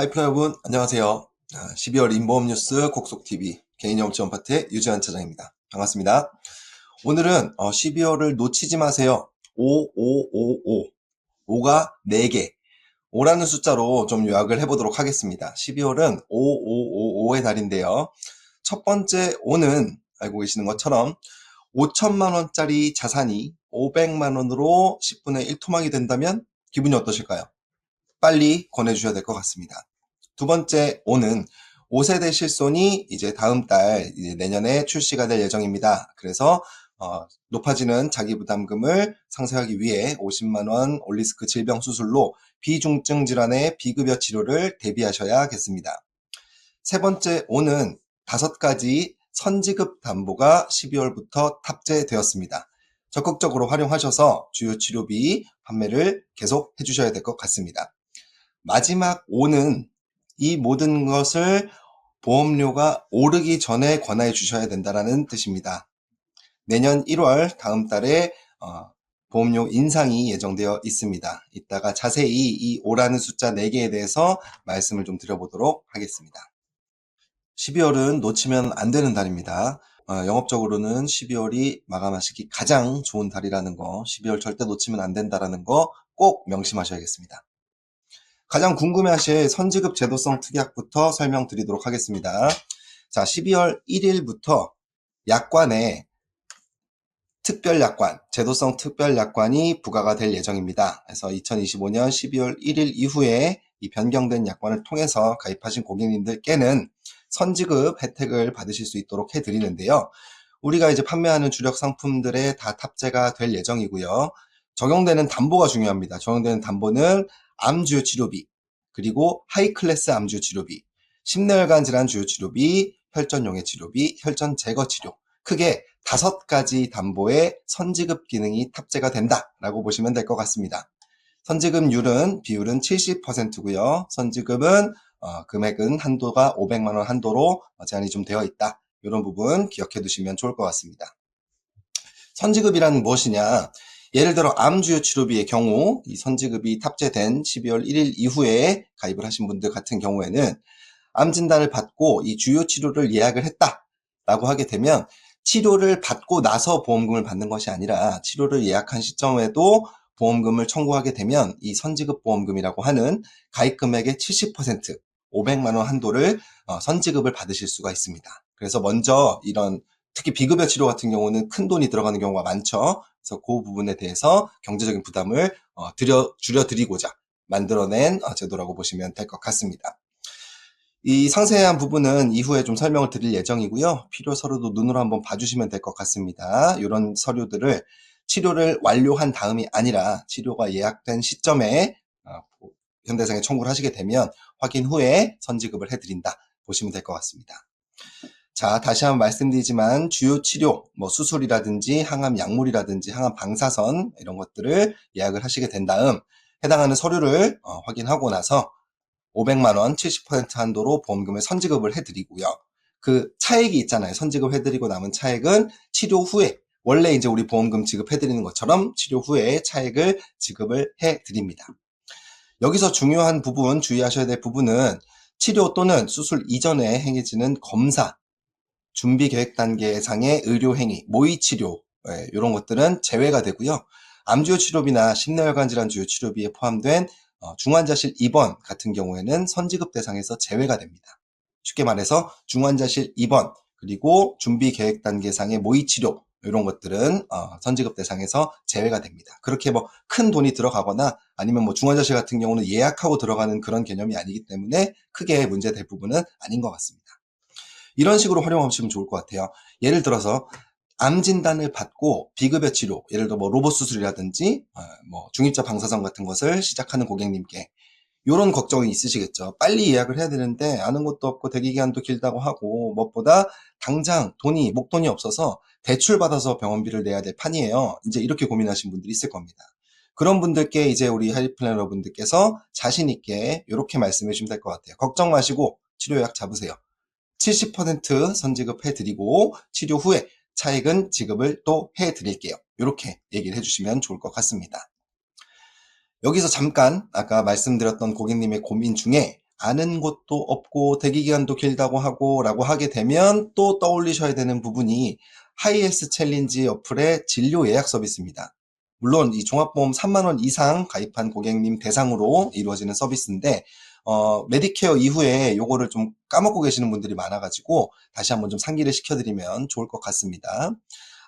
하이플 여러분 안녕하세요. 12월 인보험 뉴스 곡속TV 개인영업 지원 파트의 유지환 차장입니다. 반갑습니다. 오늘은 12월을 놓치지 마세요. 5555 5가 4개 5라는 숫자로 좀 요약을 해보도록 하겠습니다. 12월은 5555의 달인데요. 첫 번째 5는 알고 계시는 것처럼 5천만 원짜리 자산이 500만 원으로 10분의 1 토막이 된다면 기분이 어떠실까요? 빨리 권해주셔야 될 것 같습니다. 두 번째 5는 5세대 실손이 이제 다음 달 이제 내년에 출시가 될 예정입니다. 그래서 높아지는 자기부담금을 상쇄하기 위해 50만 원 올리스크 질병 수술로 비중증 질환의 비급여 치료를 대비하셔야겠습니다. 세 번째 5는 5가지 선지급 담보가 12월부터 탑재되었습니다. 적극적으로 활용하셔서 주요 치료비 판매를 계속 해주셔야 될 것 같습니다. 마지막 5는 이 모든 것을 보험료가 오르기 전에 권하해 주셔야 된다는 뜻입니다. 내년 1월 다음 달에 보험료 인상이 예정되어 있습니다. 이따가 자세히 이 5라는 숫자 4개에 대해서 말씀을 좀 드려보도록 하겠습니다. 12월은 놓치면 안 되는 달입니다. 영업적으로는 12월이 마감하시기 가장 좋은 달이라는 거, 12월 절대 놓치면 안 된다는 거 꼭 명심하셔야겠습니다. 가장 궁금해하실 선지급 제도성 특약부터 설명드리도록 하겠습니다. 자, 12월 1일부터 약관에 특별약관, 제도성 특별약관이 부과가 될 예정입니다. 그래서 2025년 12월 1일 이후에 이 변경된 약관을 통해서 가입하신 고객님들께는 선지급 혜택을 받으실 수 있도록 해드리는데요. 우리가 이제 판매하는 주력 상품들에 다 탑재가 될 예정이고요. 적용되는 담보가 중요합니다. 적용되는 담보는 암 주요 치료비, 그리고 하이 클래스 암 주요 치료비, 심내혈관 질환 주요 치료비, 혈전용해 치료비, 혈전 제거 치료, 크게 5가지 담보에 선지급 기능이 탑재가 된다라고 보시면 될 것 같습니다. 선지급률은 비율은 70%고요. 선지급은 금액은 한도가 500만 원 한도로 제한이 좀 되어 있다. 이런 부분 기억해 두시면 좋을 것 같습니다. 선지급이란 무엇이냐? 예를 들어 암 주요 치료비의 경우 이 선지급이 탑재된 12월 1일 이후에 가입을 하신 분들 같은 경우에는 암 진단을 받고 이 주요 치료를 예약을 했다라고 하게 되면 치료를 받고 나서 보험금을 받는 것이 아니라 치료를 예약한 시점에도 보험금을 청구하게 되면 이 선지급 보험금이라고 하는 가입 금액의 70%, 500만 원 한도를 선지급을 받으실 수가 있습니다. 그래서 먼저 이런 특히 비급여 치료 같은 경우는 큰 돈이 들어가는 경우가 많죠. 그래서 그 부분에 대해서 경제적인 부담을 줄여드리고자 만들어낸 제도라고 보시면 될 것 같습니다. 이 상세한 부분은 이후에 좀 설명을 드릴 예정이고요. 필요 서류도 눈으로 한번 봐주시면 될 것 같습니다. 이런 서류들을 치료를 완료한 다음이 아니라 치료가 예약된 시점에 현대생에 청구를 하시게 되면 확인 후에 선지급을 해드린다 보시면 될 것 같습니다. 자, 다시 한번 말씀드리지만 주요 치료, 뭐 수술이라든지 항암 약물이라든지 항암 방사선 이런 것들을 예약을 하시게 된 다음 해당하는 서류를 확인하고 나서 500만 원 70% 한도로 보험금을 선지급을 해드리고요. 그 차액이 있잖아요. 선지급 해드리고 남은 차액은 치료 후에 원래 이제 우리 보험금 지급해드리는 것처럼 치료 후에 차액을 지급을 해드립니다. 여기서 중요한 부분, 주의하셔야 될 부분은 치료 또는 수술 이전에 행해지는 검사, 준비 계획 단계상의 의료 행위, 모의 치료 이런 것들은 제외가 되고요. 암 주요 치료비나 심내혈관 질환 주요 치료비에 포함된 중환자실 입원 같은 경우에는 선지급 대상에서 제외가 됩니다. 쉽게 말해서 중환자실 입원 그리고 준비 계획 단계상의 모의 치료 이런 것들은 선지급 대상에서 제외가 됩니다. 그렇게 뭐 큰 돈이 들어가거나 아니면 뭐 중환자실 같은 경우는 예약하고 들어가는 그런 개념이 아니기 때문에 크게 문제될 부분은 아닌 것 같습니다. 이런 식으로 활용하시면 좋을 것 같아요. 예를 들어서 암 진단을 받고 비급여 치료, 예를 들어 뭐 로봇 수술이라든지 뭐 중입자 방사선 같은 것을 시작하는 고객님께 이런 걱정이 있으시겠죠. 빨리 예약을 해야 되는데 아는 것도 없고 대기 기간도 길다고 하고 무엇보다 당장 목돈이 없어서 대출 받아서 병원비를 내야 될 판이에요. 이제 이렇게 고민하시는 분들이 있을 겁니다. 그런 분들께 이제 우리 하이플래너 분들께서 자신 있게 이렇게 말씀해 주시면 될 것 같아요. 걱정 마시고 치료 예약 잡으세요. 70% 선지급 해드리고 치료 후에 차액은 지급을 또 해드릴게요. 이렇게 얘기를 해주시면 좋을 것 같습니다. 여기서 잠깐 아까 말씀드렸던 고객님의 고민 중에 아는 곳도 없고 대기기간도 길다고 하고 라고 하게 되면 또 떠올리셔야 되는 부분이 하이헬스 챌린지 어플의 진료 예약 서비스입니다. 물론 이 종합보험 3만 원 이상 가입한 고객님 대상으로 이루어지는 서비스인데 메디케어 이후에 요거를 좀 까먹고 계시는 분들이 많아가지고 다시 한번 좀 상기를 시켜드리면 좋을 것 같습니다.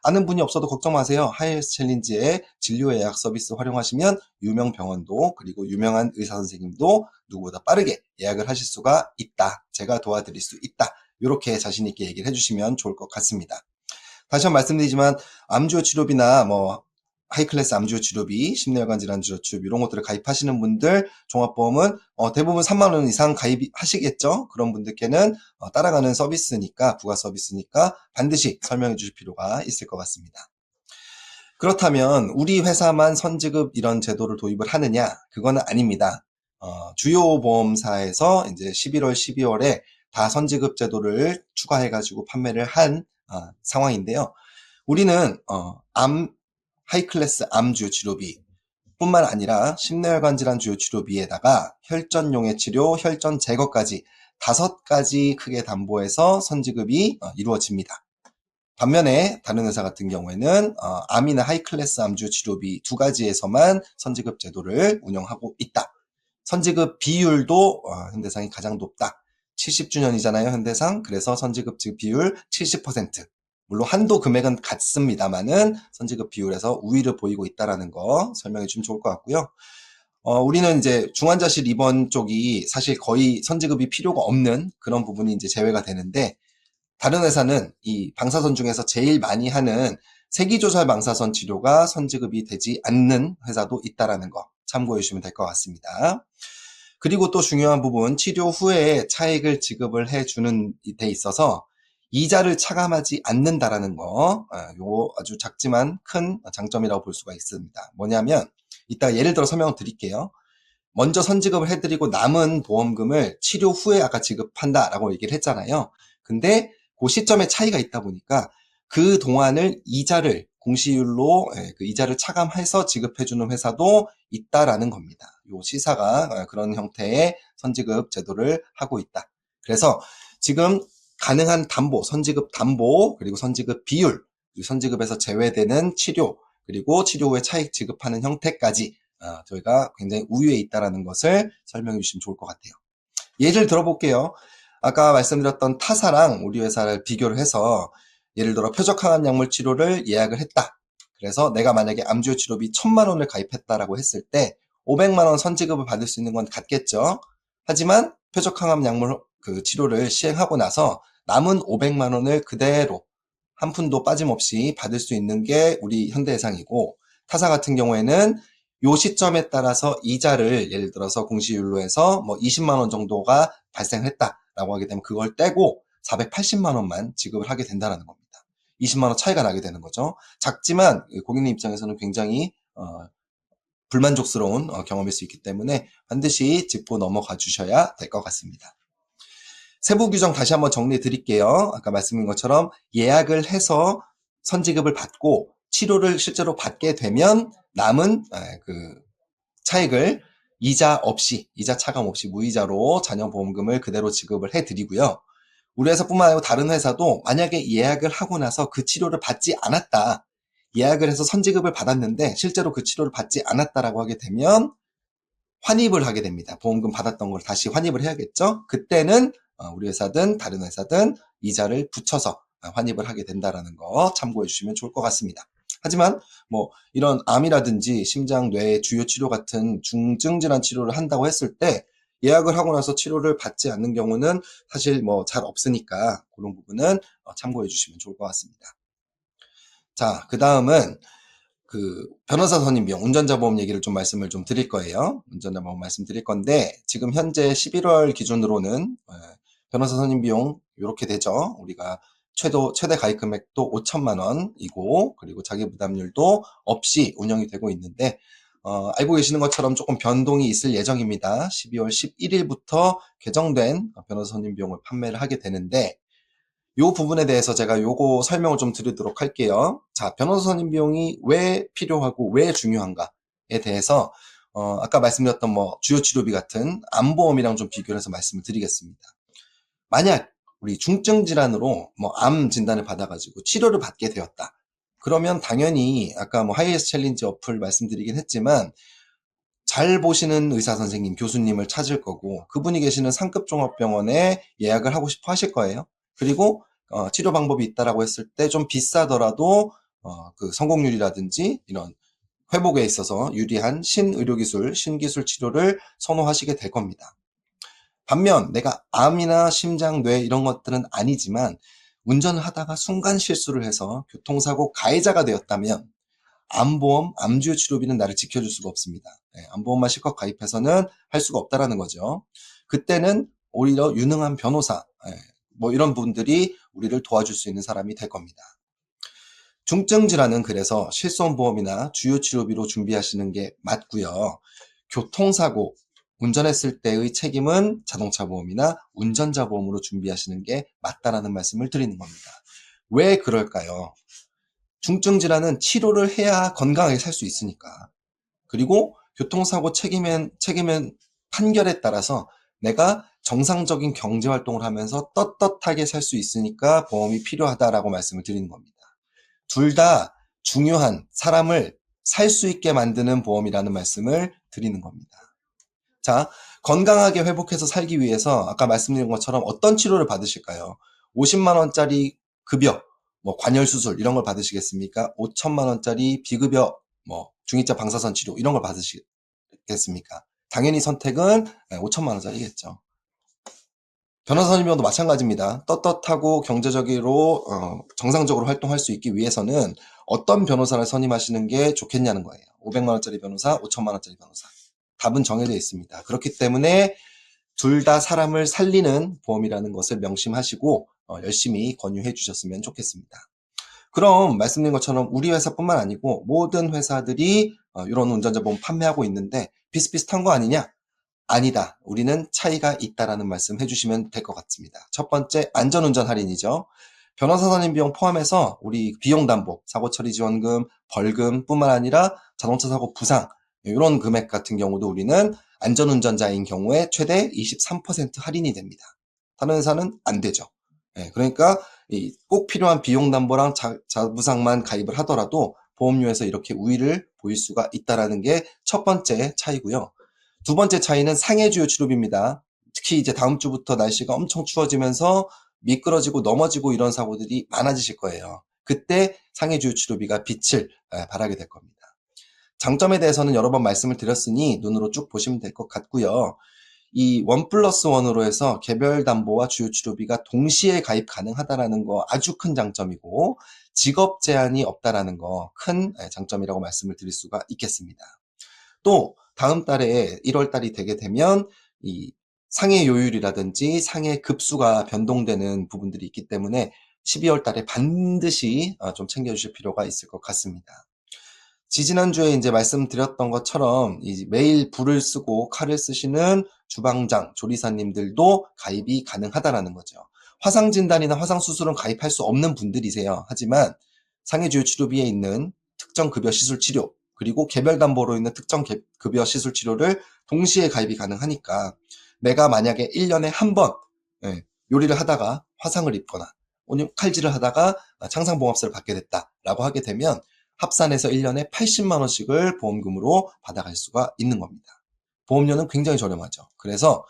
아는 분이 없어도 걱정 마세요. 하이헬스 챌린지의 진료 예약 서비스 활용하시면 유명 병원도 그리고 유명한 의사 선생님도 누구보다 빠르게 예약을 하실 수가 있다. 제가 도와드릴 수 있다. 이렇게 자신 있게 얘기를 해주시면 좋을 것 같습니다. 다시 한번 말씀드리지만 암주요 치료비나 뭐 하이클래스 암주요 치료비, 심내혈관 질환 주요 치료비 이런 것들을 가입하시는 분들 종합보험은 대부분 3만 원 이상 가입하시겠죠. 그런 분들께는 따라가는 서비스니까 부가 서비스니까 반드시 설명해 주실 필요가 있을 것 같습니다. 그렇다면 우리 회사만 선지급 이런 제도를 도입을 하느냐? 그거는 아닙니다. 주요 보험사에서 이제 11월, 12월에 다 선지급 제도를 추가해가지고 판매를 한 상황인데요. 우리는 하이클래스 암 주요 치료비 뿐만 아니라 심내혈관 질환 주요 치료비에다가 혈전용해 치료, 혈전 제거까지 5가지 크게 담보해서 선지급이 이루어집니다. 반면에 다른 회사 같은 경우에는 암이나 하이클래스 암 주요 치료비 2가지에서만 선지급 제도를 운영하고 있다. 선지급 비율도 현대상이 가장 높다. 70주년이잖아요, 현대상. 그래서 선지급 비율 70%. 물론 한도 금액은 같습니다만은 선지급 비율에서 우위를 보이고 있다라는 거 설명해 주면 좋을 것 같고요. 우리는 이제 중환자실 입원 쪽이 사실 거의 선지급이 필요가 없는 그런 부분이 이제 제외가 되는데 다른 회사는 이 방사선 중에서 제일 많이 하는 세기조살 방사선 치료가 선지급이 되지 않는 회사도 있다라는 거 참고해 주시면 될 것 같습니다. 그리고 또 중요한 부분 치료 후에 차액을 지급을 해주는 데 있어서 이자를 차감하지 않는다라는 거, 요 아주 작지만 큰 장점이라고 볼 수가 있습니다. 뭐냐면 이따 예를 들어 설명을 드릴게요. 먼저 선지급을 해드리고 남은 보험금을 치료 후에 아까 지급한다라고 얘기를 했잖아요. 근데 그 시점에 차이가 있다 보니까 그 동안을 이자를 공시율로 그 이자를 차감해서 지급해주는 회사도 있다라는 겁니다. 요 시사가 그런 형태의 선지급 제도를 하고 있다. 그래서 지금 가능한 담보, 선지급 담보, 그리고 선지급 비율, 선지급에서 제외되는 치료, 그리고 치료 후에 차익 지급하는 형태까지 저희가 굉장히 우위에 있다는 것을 설명해 주시면 좋을 것 같아요. 예를 들어볼게요. 아까 말씀드렸던 타사랑 우리 회사를 비교를 해서 예를 들어 표적항암 약물 치료를 예약을 했다. 그래서 내가 만약에 암주요 치료비 1,000만 원을 가입했다라고 했을 때 500만 원 선지급을 받을 수 있는 건 같겠죠. 하지만 표적항암 약물 그 치료를 시행하고 나서 남은 500만 원을 그대로 한 푼도 빠짐없이 받을 수 있는 게 우리 현대해상이고 타사 같은 경우에는 요 시점에 따라서 이자를 예를 들어서 공시율로 해서 뭐 20만 원 정도가 발생했다라고 하게 되면 그걸 떼고 480만 원만 지급을 하게 된다는 겁니다. 20만 원 차이가 나게 되는 거죠. 작지만 고객님 입장에서는 굉장히 불만족스러운 경험일 수 있기 때문에 반드시 짚고 넘어가 주셔야 될 것 같습니다. 세부 규정 다시 한번 정리해 드릴게요. 아까 말씀드린 것처럼 예약을 해서 선지급을 받고 치료를 실제로 받게 되면 남은 그 차액을 이자 없이, 이자 차감 없이 무이자로 잔여보험금을 그대로 지급을 해드리고요. 우리 회사뿐만 아니고 다른 회사도 만약에 예약을 하고 나서 그 치료를 받지 않았다. 예약을 해서 선지급을 받았는데 실제로 그 치료를 받지 않았다라고 하게 되면 환입을 하게 됩니다. 보험금 받았던 걸 다시 환입을 해야겠죠? 그때는 우리 회사든 다른 회사든 이자를 붙여서 환입을 하게 된다는 거 참고해 주시면 좋을 것 같습니다. 하지만 뭐 이런 암이라든지 심장, 뇌, 주요 치료 같은 중증 질환 치료를 한다고 했을 때 예약을 하고 나서 치료를 받지 않는 경우는 사실 뭐 잘 없으니까 그런 부분은 참고해 주시면 좋을 것 같습니다. 자, 그 다음은 그 변호사 선임 비용, 운전자 보험 얘기를 좀 말씀을 좀 드릴 거예요. 운전자 보험 말씀드릴 건데 지금 현재 11월 기준으로는 변호사 선임 비용 이렇게 되죠. 우리가 최대 가입 금액도 5천만 원이고 그리고 자기 부담률도 없이 운영이 되고 있는데 알고 계시는 것처럼 조금 변동이 있을 예정입니다. 12월 11일부터 개정된 변호사 선임 비용을 판매를 하게 되는데 요 부분에 대해서 제가 요거 설명을 좀 드리도록 할게요. 자, 변호사 선임 비용이 왜 필요하고 왜 중요한가에 대해서 아까 말씀드렸던 뭐 주요 치료비 같은 암보험이랑 좀 비교를 해서 말씀을 드리겠습니다. 만약 우리 중증 질환으로 뭐 암 진단을 받아가지고 치료를 받게 되었다. 그러면 당연히 아까 뭐 하이에스트 챌린지 어플 말씀드리긴 했지만 잘 보시는 의사 선생님, 교수님을 찾을 거고 그분이 계시는 상급 종합병원에 예약을 하고 싶어 하실 거예요. 그리고 치료 방법이 있다라고 했을 때 좀 비싸더라도 그 성공률이라든지 이런 회복에 있어서 유리한 신의료기술, 신기술 치료를 선호하시게 될 겁니다. 반면 내가 암이나 심장, 뇌 이런 것들은 아니지만 운전을 하다가 순간 실수를 해서 교통사고 가해자가 되었다면 암보험, 암주요 치료비는 나를 지켜줄 수가 없습니다. 암보험만 실컷 가입해서는 할 수가 없다라는 거죠. 그때는 오히려 유능한 변호사, 뭐 이런 분들이 우리를 도와줄 수 있는 사람이 될 겁니다. 중증 질환은 그래서 실손보험이나 주요 치료비로 준비하시는 게 맞고요. 교통사고, 운전했을 때의 책임은 자동차 보험이나 운전자 보험으로 준비하시는 게 맞다라는 말씀을 드리는 겁니다. 왜 그럴까요? 중증 질환은 치료를 해야 건강하게 살 수 있으니까. 그리고 교통사고 책임은 판결에 따라서 내가 정상적인 경제 활동을 하면서 떳떳하게 살 수 있으니까 보험이 필요하다라고 말씀을 드리는 겁니다. 둘 다 중요한 사람을 살 수 있게 만드는 보험이라는 말씀을 드리는 겁니다. 자, 건강하게 회복해서 살기 위해서 아까 말씀드린 것처럼 어떤 치료를 받으실까요? 50만 원짜리 급여, 뭐 관열 수술 이런 걸 받으시겠습니까? 5천만 원짜리 비급여, 뭐 중이자 방사선 치료 이런 걸 받으시겠습니까? 당연히 선택은 5천만 원짜리겠죠. 변호사 선임도 마찬가지입니다. 떳떳하고 경제적으로 정상적으로 활동할 수 있기 위해서는 어떤 변호사를 선임하시는 게 좋겠냐는 거예요. 500만 원짜리 변호사, 5천만 원짜리 변호사. 답은 정해져 있습니다. 그렇기 때문에 둘 다 사람을 살리는 보험이라는 것을 명심하시고 열심히 권유해 주셨으면 좋겠습니다. 그럼 말씀드린 것처럼 우리 회사뿐만 아니고 모든 회사들이 이런 운전자 보험 판매하고 있는데 비슷비슷한 거 아니냐? 아니다. 우리는 차이가 있다라는 말씀 해주시면 될 것 같습니다. 첫 번째, 안전운전 할인이죠. 변호사 선임 비용 포함해서 우리 비용 담보, 사고 처리 지원금, 벌금뿐만 아니라 자동차 사고 부상 이런 금액 같은 경우도 우리는 안전운전자인 경우에 최대 23% 할인이 됩니다. 다른 회사는 안 되죠. 그러니까 꼭 필요한 비용 담보랑 자부상만 가입을 하더라도 보험료에서 이렇게 우위를 보일 수가 있다라는 게 첫 번째 차이고요. 두 번째 차이는 상해주요 치료비입니다. 특히 이제 다음 주부터 날씨가 엄청 추워지면서 미끄러지고 넘어지고 이런 사고들이 많아지실 거예요. 그때 상해주요 치료비가 빛을 발하게 될 겁니다. 장점에 대해서는 여러 번 말씀을 드렸으니 눈으로 쭉 보시면 될 것 같고요. 이 1+1으로 해서 개별 담보와 주요 치료비가 동시에 가입 가능하다라는 거 아주 큰 장점이고 직업 제한이 없다라는 거 큰 장점이라고 말씀을 드릴 수가 있겠습니다. 또 다음 달에 1월 달이 되게 되면 이 상해 요율이라든지 상해 급수가 변동되는 부분들이 있기 때문에 12월 달에 반드시 좀 챙겨주실 필요가 있을 것 같습니다. 지지난주에 이제 말씀드렸던 것처럼 매일 불을 쓰고 칼을 쓰시는 주방장, 조리사님들도 가입이 가능하다라는 거죠. 화상진단이나 화상수술은 가입할 수 없는 분들이세요. 하지만 상해주요 치료비에 있는 특정 급여 시술 치료, 그리고 개별 담보로 있는 특정 급여 시술 치료를 동시에 가입이 가능하니까 내가 만약에 1년에 한 번 요리를 하다가 화상을 입거나 칼질을 하다가 창상봉합세를 받게 됐다라고 하게 되면 합산해서 1년에 80만 원씩을 보험금으로 받아갈 수가 있는 겁니다. 보험료는 굉장히 저렴하죠. 그래서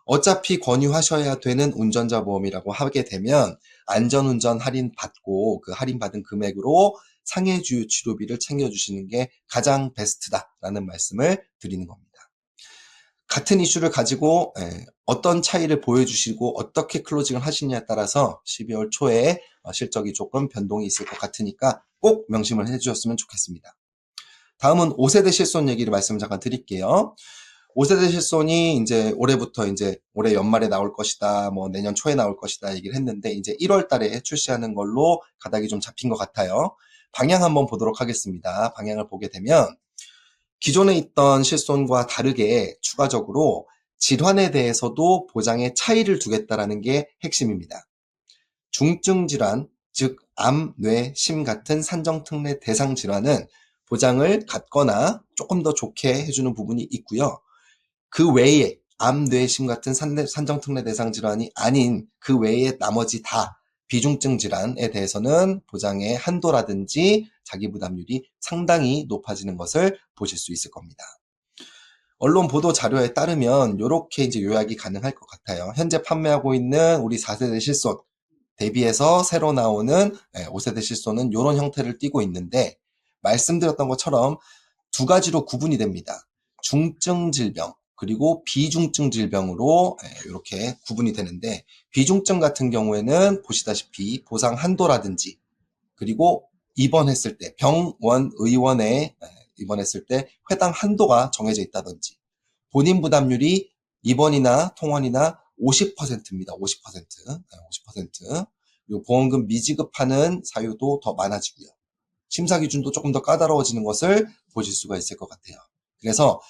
어차피 권유하셔야 되는 운전자 보험이라고 하게 되면 안전운전 할인 받고 그 할인받은 금액으로 상해주요 치료비를 챙겨주시는 게 가장 베스트다라는 말씀을 드리는 겁니다. 같은 이슈를 가지고 어떤 차이를 보여주시고 어떻게 클로징을 하시냐에 따라서 12월 초에 실적이 조금 변동이 있을 것 같으니까 꼭 명심을 해주셨으면 좋겠습니다. 다음은 5세대 실손 얘기를 말씀 잠깐 드릴게요. 5세대 실손이 이제 올해부터 이제 올해 연말에 나올 것이다, 뭐 내년 초에 나올 것이다 얘기를 했는데 이제 1월 달에 출시하는 걸로 가닥이 좀 잡힌 것 같아요. 방향 한번 보도록 하겠습니다. 방향을 보게 되면 기존에 있던 실손과 다르게 추가적으로 질환에 대해서도 보장에 차이를 두겠다라는 게 핵심입니다. 중증 질환, 즉 암, 뇌, 심 같은 산정특례 대상 질환은 보장을 갖거나 조금 더 좋게 해주는 부분이 있고요. 그 외에 암, 뇌심 같은 산정특례 대상 질환이 아닌 그 외에 나머지 다 비중증 질환에 대해서는 보장의 한도라든지 자기 부담률이 상당히 높아지는 것을 보실 수 있을 겁니다. 언론 보도 자료에 따르면 이렇게 이제 요약이 가능할 것 같아요. 현재 판매하고 있는 우리 4세대 실손 대비해서 새로 나오는 5세대 실손은 이런 형태를 띠고 있는데, 말씀드렸던 것처럼 두 가지로 구분이 됩니다. 중증 질병 그리고 비중증 질병으로 이렇게 구분이 되는데, 비중증 같은 경우에는 보시다시피 보상 한도라든지 그리고 입원했을 때 병원 의원에 입원했을 때 회당 한도가 정해져 있다든지, 본인 부담률이 입원이나 통원이나 50%입니다. 50%. 50%. 그리고 보험금 미지급하는 사유도 더 많아지고요. 심사 기준도 조금 더 까다로워지는 것을 보실 수가 있을 것 같아요. 그래서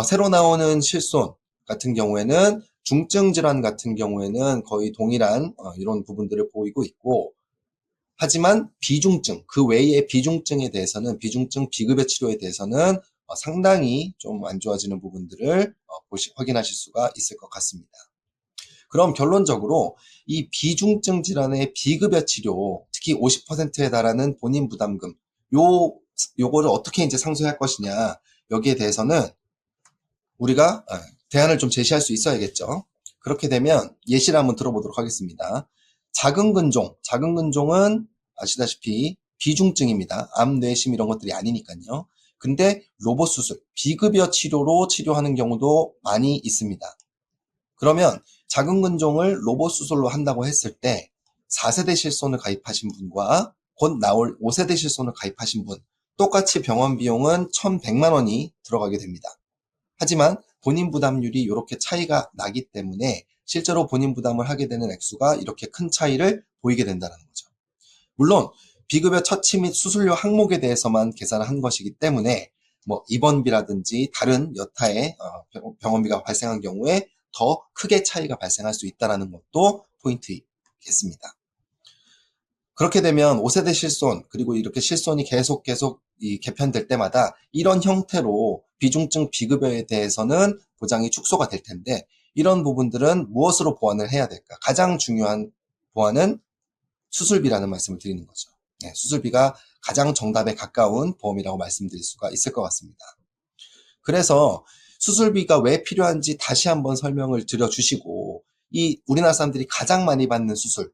새로 나오는 실손 같은 경우에는 중증 질환 같은 경우에는 거의 동일한 이런 부분들을 보이고 있고, 하지만 비중증, 그 외의 비중증에 대해서는, 비중증 비급여 치료에 대해서는 상당히 좀 안 좋아지는 부분들을 확인하실 수가 있을 것 같습니다. 그럼 결론적으로 이 비중증 질환의 비급여 치료, 특히 50%에 달하는 본인 부담금, 요거를 어떻게 이제 상쇄할 것이냐, 여기에 대해서는 우리가 대안을 좀 제시할 수 있어야겠죠. 그렇게 되면 예시를 한번 들어보도록 하겠습니다. 작은 근종은 아시다시피 비중증입니다. 암, 뇌심 이런 것들이 아니니까요. 근데 로봇 수술, 비급여 치료로 치료하는 경우도 많이 있습니다. 그러면 작은 근종을 로봇 수술로 한다고 했을 때 4세대 실손을 가입하신 분과 곧 나올 5세대 실손을 가입하신 분, 똑같이 병원 비용은 1,100만 원이 들어가게 됩니다. 하지만 본인 부담률이 이렇게 차이가 나기 때문에 실제로 본인 부담을 하게 되는 액수가 이렇게 큰 차이를 보이게 된다는 거죠. 물론 비급여 처치 및 수술료 항목에 대해서만 계산을 한 것이기 때문에 뭐 입원비라든지 다른 여타의 병원비가 발생한 경우에 더 크게 차이가 발생할 수 있다는 것도 포인트겠습니다. 그렇게 되면 5세대 실손, 그리고 이렇게 실손이 계속 이 개편될 때마다 이런 형태로 비중증 비급여에 대해서는 보장이 축소가 될 텐데, 이런 부분들은 무엇으로 보완을 해야 될까? 가장 중요한 보완은 수술비라는 말씀을 드리는 거죠. 네, 수술비가 가장 정답에 가까운 보험이라고 말씀드릴 수가 있을 것 같습니다. 그래서 수술비가 왜 필요한지 다시 한번 설명을 드려주시고, 이 우리나라 사람들이 가장 많이 받는 수술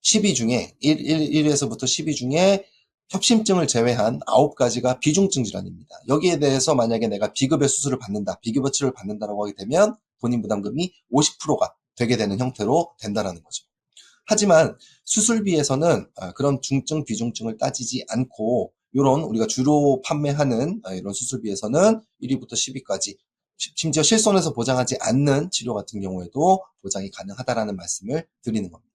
10위 중에 1에서부터 10위 중에 협심증을 제외한 9가지가 비중증 질환입니다. 여기에 대해서 만약에 내가 비급여 수술을 받는다, 비급여 치료를 받는다라고 하게 되면 본인 부담금이 50%가 되게 되는 형태로 된다는 거죠. 하지만 수술비에서는 그런 중증, 비중증을 따지지 않고, 이런 우리가 주로 판매하는 이런 수술비에서는 1위부터 10위까지, 심지어 실손에서 보장하지 않는 치료 같은 경우에도 보장이 가능하다라는 말씀을 드리는 겁니다.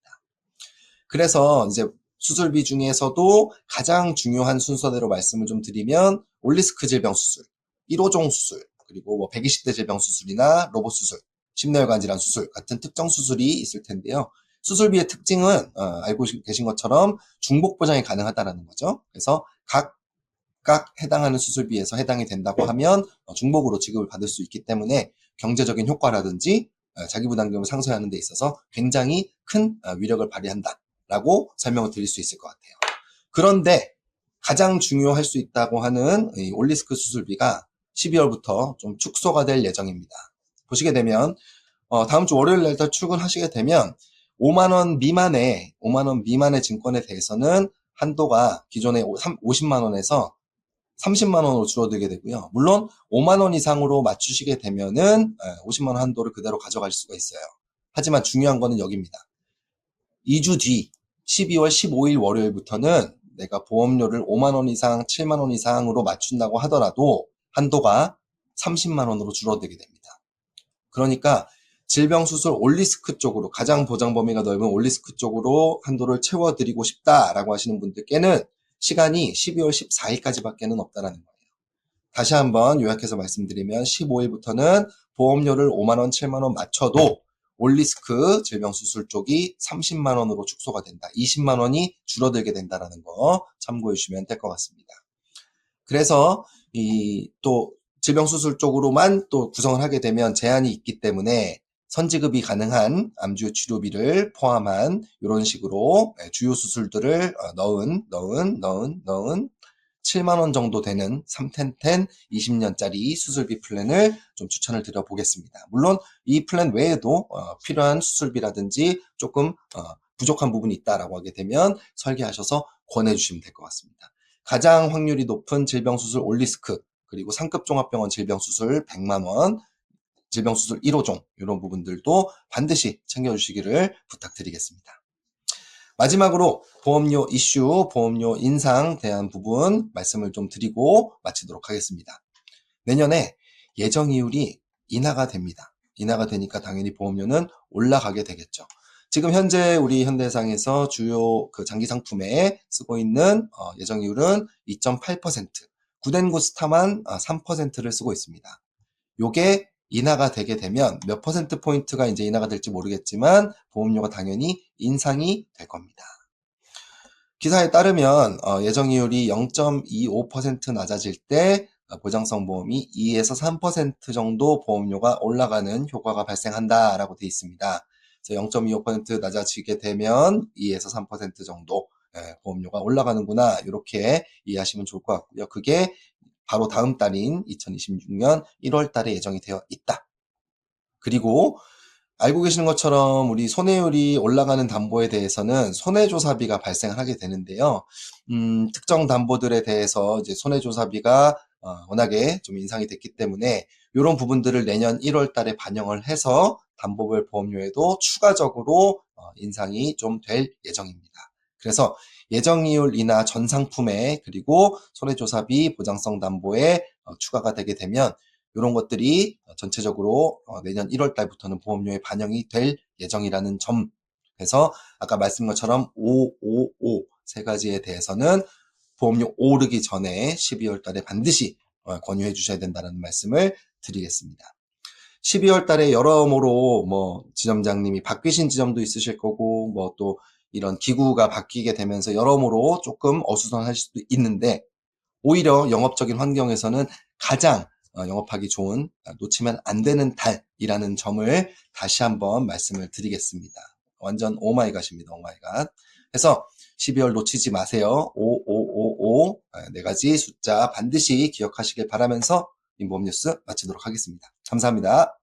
그래서 이제 수술비 중에서도 가장 중요한 순서대로 말씀을 좀 드리면, 올리스크 질병 수술, 1호종 수술, 그리고 뭐 120대 질병 수술이나 로봇 수술, 심뇌혈관 질환 수술 같은 특정 수술이 있을 텐데요. 수술비의 특징은 알고 계신 것처럼 중복 보장이 가능하다는 거죠. 그래서 각각 해당하는 수술비에서 해당이 된다고 하면 중복으로 지급을 받을 수 있기 때문에 경제적인 효과라든지 자기 부담금을 상쇄하는 데 있어서 굉장히 큰 위력을 발휘한다라고 설명을 드릴 수 있을 것 같아요. 그런데 가장 중요할 수 있다고 하는 이 올리스크 수술비가 12월부터 좀 축소가 될 예정입니다. 보시게 되면 다음 주 월요일 날 출근하시게 되면 5만 원 미만의 증권에 대해서는 한도가 기존의 50만 원에서 30만 원으로 줄어들게 되고요. 물론 5만 원 이상으로 맞추시게 되면은 50만 원 한도를 그대로 가져갈 수가 있어요. 하지만 중요한 거는 여기입니다. 2주 뒤 12월 15일 월요일부터는 내가 보험료를 5만 원 이상, 7만 원 이상으로 맞춘다고 하더라도 한도가 30만 원으로 줄어들게 됩니다. 그러니까 질병수술 올리스크 쪽으로, 가장 보장 범위가 넓은 올리스크 쪽으로 한도를 채워드리고 싶다라고 하시는 분들께는 시간이 12월 14일까지밖에는 없다는 거예요. 다시 한번 요약해서 말씀드리면 15일부터는 보험료를 5만 원, 7만 원 맞춰도 올리스크 질병수술 쪽이 30만 원으로 축소가 된다. 20만 원이 줄어들게 된다는 거 참고해 주시면 될 것 같습니다. 그래서 이 또 질병수술 쪽으로만 또 구성을 하게 되면 제한이 있기 때문에 선지급이 가능한 암주 치료비를 포함한 이런 식으로 주요 수술들을 넣은 7만 원 정도 되는 3텐텐 20년짜리 수술비 플랜을 좀 추천을 드려보겠습니다. 물론 이 플랜 외에도 필요한 수술비라든지 조금 부족한 부분이 있다라고 하게 되면 설계하셔서 권해주시면 될 것 같습니다. 가장 확률이 높은 질병수술 올리스크, 그리고 상급 종합병원 질병수술 100만 원, 질병수술 1호종 이런 부분들도 반드시 챙겨주시기를 부탁드리겠습니다. 마지막으로 보험료 이슈, 보험료 인상 대한 부분 말씀을 좀 드리고 마치도록 하겠습니다. 내년에 예정이율이 인하가 됩니다. 인하가 되니까 당연히 보험료는 올라가게 되겠죠. 지금 현재 우리 현대해상에서 주요 그 장기 상품에 쓰고 있는 예정이율은 2.8%, 구덴구 스타만 3%를 쓰고 있습니다. 요게 인하가 되게 되면 몇 퍼센트 포인트가 이제 인하가 될지 모르겠지만 보험료가 당연히 인상이 될 겁니다. 기사에 따르면 예정이율이 0.25% 낮아질 때 보장성 보험이 2에서 3% 정도 보험료가 올라가는 효과가 발생한다라고 되어 있습니다. 그래서 0.25% 낮아지게 되면 2에서 3% 정도 보험료가 올라가는구나, 이렇게 이해하시면 좋을 것 같고요. 그게 바로 다음 달인 2026년 1월 달에 예정이 되어 있다. 그리고 알고 계시는 것처럼 우리 손해율이 올라가는 담보에 대해서는 손해조사비가 발생하게 되는데요. 특정 담보들에 대해서 이제 손해조사비가 워낙에 좀 인상이 됐기 때문에 이런 부분들을 내년 1월 달에 반영을 해서 담보별 보험료에도 추가적으로 인상이 좀 될 예정입니다. 그래서 예정이율 인하 전 상품에, 그리고 손해조사비 보장성 담보에 추가가 되게 되면 이런 것들이 전체적으로 내년 1월 달부터는 보험료에 반영이 될 예정이라는 점. 그래서 아까 말씀드린 것처럼 555 세 가지에 대해서는 보험료 오르기 전에 12월 달에 반드시 권유해 주셔야 된다는 말씀을 드리겠습니다. 12월 달에 여러모로 뭐 지점장님이 바뀌신 지점도 있으실 거고, 뭐 또 이런 기구가 바뀌게 되면서 여러모로 조금 어수선할 수도 있는데, 오히려 영업적인 환경에서는 가장 영업하기 좋은, 놓치면 안 되는 달이라는 점을 다시 한번 말씀을 드리겠습니다. 완전 오마이갓입니다. 오마이갓. 그래서 12월 놓치지 마세요. 5555 네 가지 숫자 반드시 기억하시길 바라면서 인보험 뉴스 마치도록 하겠습니다. 감사합니다.